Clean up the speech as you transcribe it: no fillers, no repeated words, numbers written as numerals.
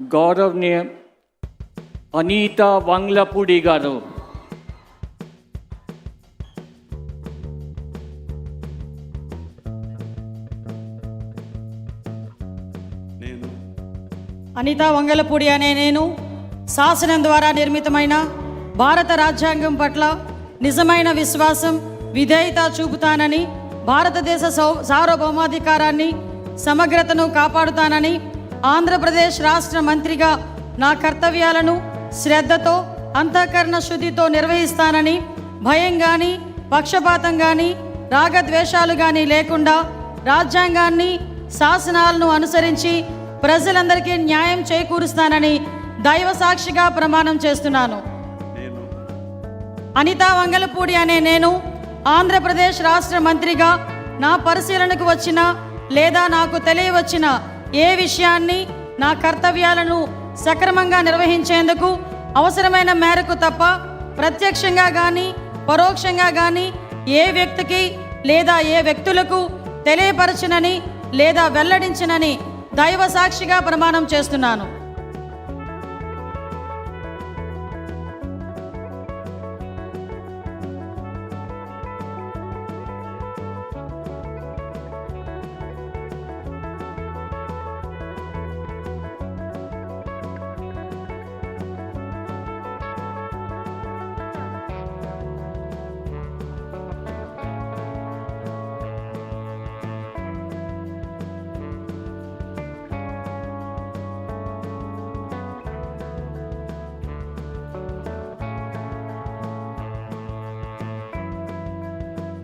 గౌరవనీయ అనితా వంగ్లపూడి గారు. అనితా వంగలపూడి అనే నేను శాసనం ద్వారా నిర్మితమైన భారత రాజ్యాంగం పట్ల నిజమైన విశ్వాసం, విధేయత చూపుతానని, భారతదేశ సార్వభౌమాధికారాన్ని, సమగ్రతను కాపాడుతానని, ఆంధ్రప్రదేశ్ రాష్ట్ర మంత్రిగా నా కర్తవ్యాలను శ్రద్ధతో, అంతఃకరణ శుద్ధితో నిర్వహిస్తానని, భయం కానీ, పక్షపాతం కానీ, రాగద్వేషాలు కానీ లేకుండా రాజ్యాంగాన్ని, శాసనాలను అనుసరించి ప్రజలందరికీ న్యాయం చేకూరుస్తానని దైవ సాక్షిగా ప్రమాణం చేస్తున్నాను. అనితా వంగలపూడి అనే నేను ఆంధ్రప్రదేశ్ రాష్ట్ర మంత్రిగా నా పరిశీలనకు వచ్చిన లేదా నాకు తెలియవచ్చిన ఏ విషయాన్ని, నా కర్తవ్యాలను సక్రమంగా నిర్వహించేందుకు అవసరమైన మేరకు తప్ప ప్రత్యక్షంగా కానీ పరోక్షంగా కానీ ఏ వ్యక్తికి లేదా ఏ వ్యక్తులకు తెలియపరచనని లేదా వెల్లడించనని దైవ సాక్షిగా ప్రమాణం చేస్తున్నాను.